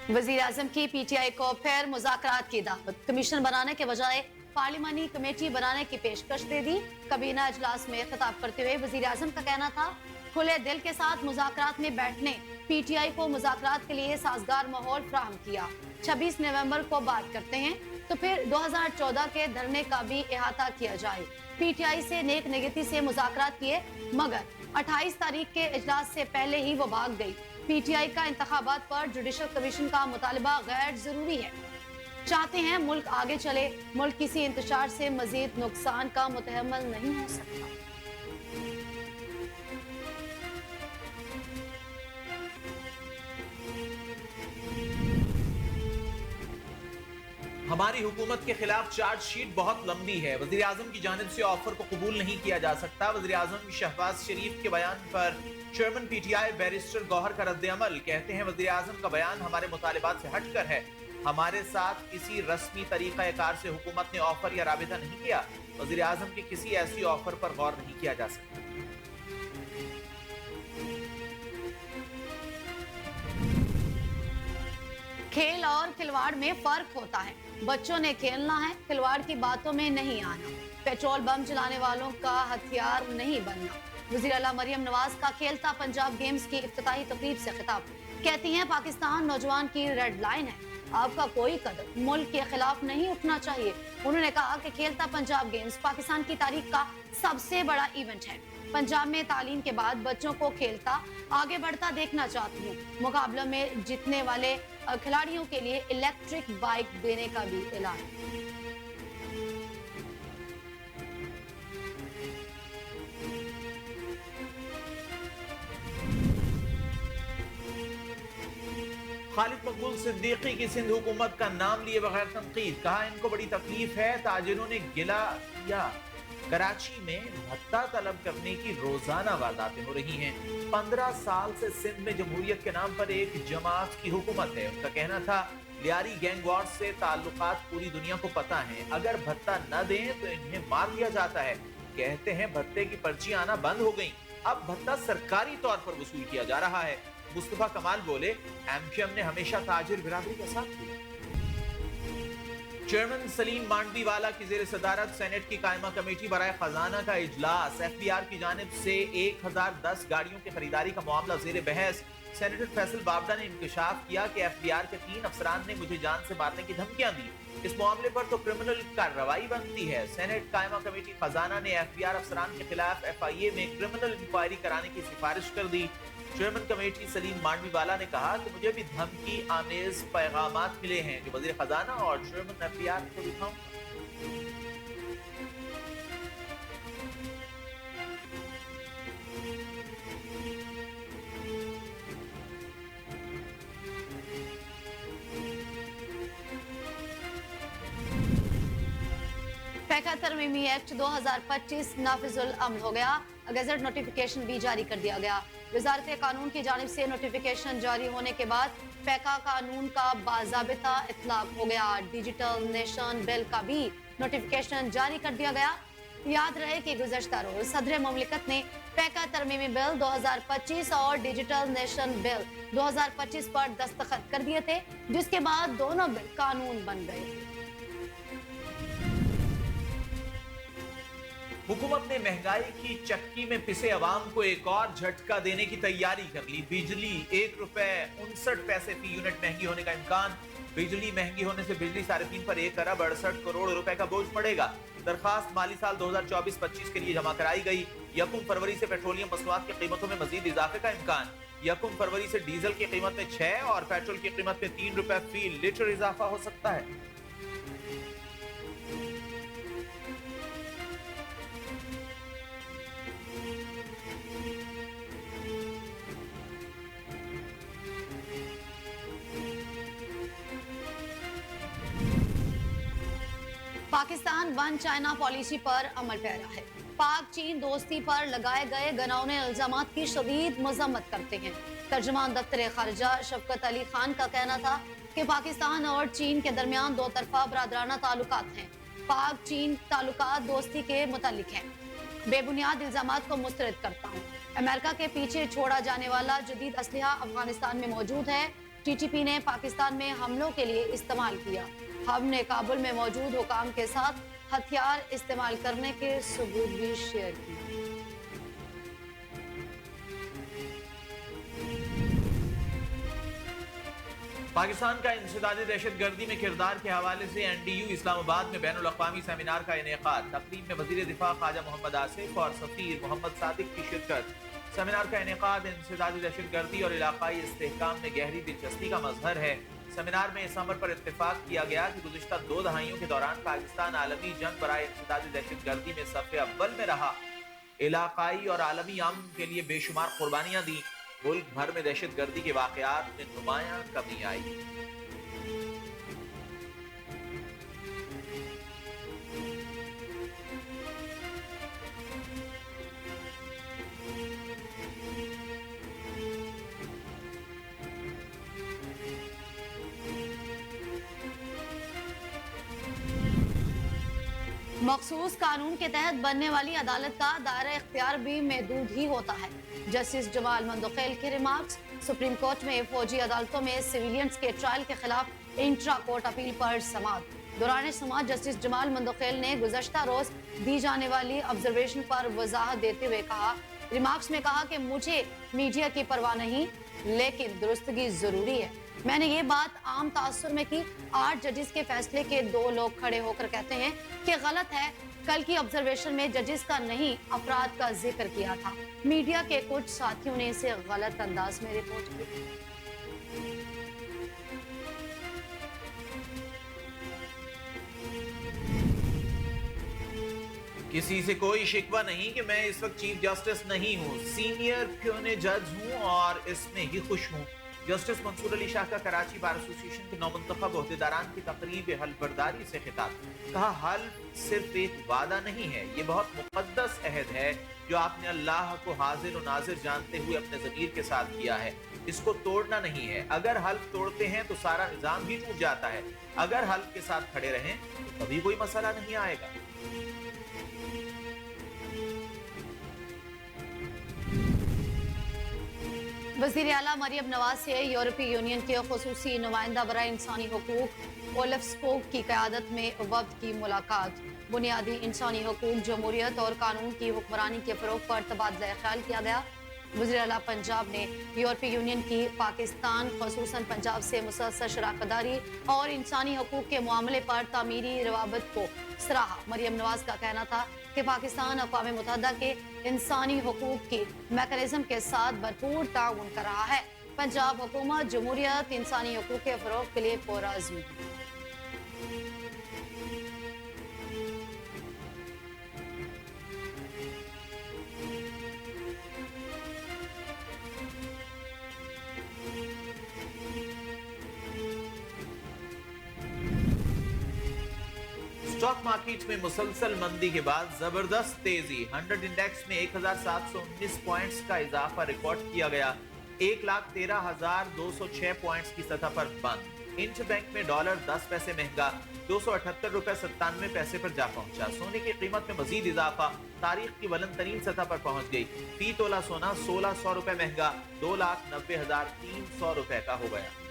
वजीर आजम की पीटीआई को फिर मुज़ाकरात की दावत। कमीशन बनाने के बजाय पार्लिमानी कमेटी बनाने की पेशकश दे दी। कबीना इजलास में खिताब करते हुए वजीर आजम का कहना था, खुले दिल के साथ मुज़ाकरात में बैठने पीटीआई को मुज़ाकरात के लिए साजगार माहौल फराहम किया। 26 नवंबर को बात करते हैं तो फिर 2014 के धरने का भी इहाता किया जाए। पीटीआई से नेक निगती से मुज़ाकरात किए, मगर 28 तारीख के इजलास से पहले ही वो भाग गई। पीटीआई का इंतखाबात पर जुडिशल कमीशन का मुतालबा गैर जरूरी है। चाहते हैं मुल्क आगे चले, मुल्क किसी इंतशार से मजीद नुकसान का मुतहम्मल नहीं हो सकता। हमारी हुकूमत के खिलाफ चार्ज शीट बहुत लंबी है। वजीर आजम की जानिब से ऑफर को कबूल नहीं किया जा सकता। वजीर आजम शहबाज शरीफ के बयान पर चेयरमैन पीटीआई बैरिस्टर गौहर का रद्द-ए-अमल। कहते हैं वजीर आजम का बयान हमारे मुतालिबात से हटकर है। हमारे साथ किसी रस्मी तरीका कार से हुकूमत ने ऑफर या राबिता नहीं किया। वजीर आजम के किसी ऐसी ऑफर पर गौर नहीं किया जा सकता। खेल और खिलवाड़ में फर्क होता है। बच्चों ने खेलना है, खिलवाड़ की बातों में नहीं आना। पेट्रोल बम चलाने वालों का हथियार नहीं बनना। वज़ीर आला मरियम नवाज का खेलता पंजाब गेम्स की इफ्तिताही तकरीब से खिताब। कहती हैं पाकिस्तान नौजवान की रेड लाइन है, आपका कोई कदम मुल्क के खिलाफ नहीं उठना चाहिए। उन्होंने कहा कि खेलता पंजाब गेम्स पाकिस्तान की तारीख का सबसे बड़ा इवेंट है। पंजाब में तालीम के बाद बच्चों को खेलता आगे बढ़ता देखना चाहती हूँ। मुकाबले में जीतने वाले खिलाड़ियों के लिए इलेक्ट्रिक बाइक देने का भी ऐलान। खालिद मकबूल सिद्दीकी की सिंध हुकूमत का नाम लिए बगैर तनकीद। कहा इनको बड़ी तकलीफ है, ताजिरों ने गिला किया। कराची में भत्ता तलब करने की रोजाना वारदातें हो रही हैं। 15 साल से सिंध में जमहूरियत के नाम पर एक जमात की हुकूमत है। उनका कहना था लियारी गैंग वॉर से ताल्लुकात पूरी दुनिया को पता है, अगर भत्ता न दें तो इन्हें मार दिया जाता है। कहते हैं भत्ते की पर्ची आना बंद हो गई, अब भत्ता सरकारी तौर पर वसूल किया जा रहा है। मुस्तफा कमाल बोले एमक्यूएम ने हमेशा ताजिर बिरादरी का साथ दिया। चेयरमैन सलीम मांडवी वाला की जेर सदारत सेनेट की कायमा कमेटी बराए खजाना का इजलास। एफबीआर की जानिब से 1010 गाड़ियों की खरीदारी का मामला जेर बहस। सेनेटर फैसल बाबडा ने इंकशाफ किया कि एफबीआर के 3 अफसरान ने मुझे जान से मारने की धमकियां दी। इस मामले पर तो क्रिमिनल कार्रवाई बनती है। सेनेट कायमा कमेटी खजाना ने एफबीआर अफसरान के खिलाफ एफआईए में क्रिमिनल इंक्वायरी कराने की सिफारिश कर दी। चेयरमैन कमेटी सलीम मांडवी वाला ने कहा कि मुझे भी धमकी आमेज पैगामात मिले हैं जो वजीर खजाना और चेयरमैन एफबीआर को दिखाऊंगा। पैका तरमीमी एक्ट 2025 नाफिजुल अमल हो गया। गजट नोटिफिकेशन भी जारी कर दिया गया। वजारत कानून की जानिब से नोटिफिकेशन जारी होने के बाद पैका कानून का बाज़ाबिता इतलाक हो गया। डिजिटल नेशन बिल का भी नोटिफिकेशन जारी कर दिया गया। याद रहे कि गुज़श्ता रोज सदर मुमलिकत ने पैका तरमीमी बिल 2025 और डिजिटल नेशन बिल 2025 पर दस्तखत कर दिए थे, जिसके बाद दोनों बिल कानून बन गए थे। हुकूमत ने महंगाई की चक्की में पिसे अवाम को एक और झटका देने की तैयारी कर ली। बिजली 1 रुपए 59 पैसे फी यूनिट महंगी होने का इम्कान। बिजली महंगी होने से बिजली सार्फिन पर 1 अरब 68 करोड़ रुपए का बोझ पड़ेगा। दरखास्त माली साल 2024-25 के लिए जमा कराई गई। 1 फरवरी से पेट्रोलियम मसनूआत की कीमतों में मजीद इजाफे का इम्कान। 1 फरवरी से डीजल की कीमत में 6 और पेट्रोल की कीमत में 3 रुपए फी लीटर इजाफा हो सकता है। पाकिस्तान वन चाइना पॉलिसी पर अमल पैरा है। पाक चीन दोस्ती पर लगाए गए घिनौने इल्जामात की शदीद मजम्मत करते हैं। तर्जुमान दफ्तर खारजा शफकत अली खान का कहना था कि पाकिस्तान और चीन के दरमियान दो तरफा बरादराना ताल्लुकात हैं। पाक चीन ताल्लुकात दोस्ती के मुतालिक हैं। बेबुनियाद इल्जामात को मुस्तरद करता हूँ। अमेरिका के पीछे छोड़ा जाने वाला जदीद असलहा अफगानिस्तान में मौजूद है। TTP ने पाकिस्तान में हमलों के लिए इस्तेमाल किया। हमने काबुल में मौजूद हुकाम के साथ हथियार इस्तेमाल करने के सबूत भी शेयर किए। पाकिस्तान का इंसदादी दहशतगर्दी में किरदार के हवाले से NDU इस्लामाबाद में बैनुल अक़वामी सेमिनार का इनेकाद। तकरीब में वज़ीर दिफा ख्वाजा मोहम्मद आसिफ और सफ़ीर मोहम्मद सादिक की शिरकत। सेमिनार का इनेकाद इंसदादी दहशतगर्दी और इलाकाई इस्तेहकाम में गहरी दिलचस्पी का मजहर है। सेमिनार में इस अमर पर इत्तेफाक किया गया कि गुज़िश्ता 2 दहाइयों के दौरान पाकिस्तान आलमी जंग बराए इंसदादी दहशतगर्दी में सफ़े अव्वल में रहा। इलाकाई और आलमी अमन के लिए बेशुमार कुर्बानियां दी। मुल्क भर में दहशतगर्दी के वाक़यात में नुमायां कमी आई। मखसूस कानून के तहत बनने वाली अदालत का दायरा इख्तियार भी महदूद ही होता है। जस्टिस जमाल मंदोखेल के रिमार्क्स। सुप्रीम कोर्ट में फौजी अदालतों में सिविलियंस के ट्रायल के खिलाफ इंट्रा कोर्ट अपील पर समाअत। दौरान समाअत जस्टिस जमाल मंदोखेल ने गुज़श्ता रोज दी जाने वाली ऑब्जर्वेशन पर वजाहत देते हुए कहा, रिमार्क्स में कहा कि मुझे मीडिया की परवाह नहीं, लेकिन दुरुस्तगी जरूरी है। मैंने ये बात आम तासुर में की। 8 जजेस के फैसले के 2 लोग खड़े होकर कहते हैं कि गलत है। कल की ऑब्जर्वेशन में जजेस का नहीं, अफराद का जिक्र किया था। मीडिया के कुछ साथियों ने इसे गलत अंदाज में रिपोर्ट की। किसी से कोई शिकवा नहीं कि मैं इस वक्त चीफ जस्टिस नहीं हूँ, सीनियर प्यूने जज हूँ और इसमें ही खुश हूँ। जस्टिस मंसूर अली शाह का कराची बार एसोसिएशन के नौमंतखब ओहदेदारान की तकरीब हल्फबरदारी से खिताब। कहा, हल्फ सिर्फ एक वादा नहीं है, ये बहुत मुकद्दस अहद है जो आपने अल्लाह को हाजिर और नाजिर जानते हुए अपने ज़मीर के साथ किया है। इसको तोड़ना नहीं है। अगर हल्फ तोड़ते हैं तो सारा निजाम भी टूट जाता है। अगर हल्फ के साथ खड़े रहें तो कभी कोई मसला नहीं आएगा। वज़ीर आला मरियम नवाज से यूरोपीय यूनियन के खुसूसी नुमाइंदा बराए इंसानी हुकूक ओलिव स्कोक की क़यादत में वफ्द की मुलाकात। बुनियादी इंसानी हुकूक, जमहूरियत और कानून की हुक्मरानी के फ़रोग़ पर तबादला ख्याल किया गया। वज़ीर आला पंजाब ने यूरोपीय यूनियन की पाकिस्तान ख़ुसूसन पंजाब से मुसलसल शराकतदारी और इंसानी हुकूक के मामले पर तामीरी रवाबत को सराहा। मरियम नवाज का कहना था कि पाकिस्तान अक़वाम मुत्तहिदा के इंसानी हुकूक की मैकेनिज़्म के साथ भरपूर ताउन कर रहा है। पंजाब हुकूमत जमहूरियत, इंसानी हुकूक के फ़रोग़ के लिए पुरअज़्म है। स्टॉक मार्केट में मुसलसल मंदी के बाद जबरदस्त तेजी। 100 इंडेक्स में 1719 पॉइंट्स का इजाफा रिकॉर्ड किया गया। 1,13,206 पॉइंट्स की सतह पर बंद। इंटरबैंक में डॉलर 10 पैसे महंगा 278 रुपए 97 पैसे पर जा पहुंचा। सोने की कीमत में मजीद इजाफा, तारीख की बुलंद तरीन सतह पर पहुंच गई। फी तोला सोना 1600 रुपए महंगा 2,90,300 रुपए का हो गया।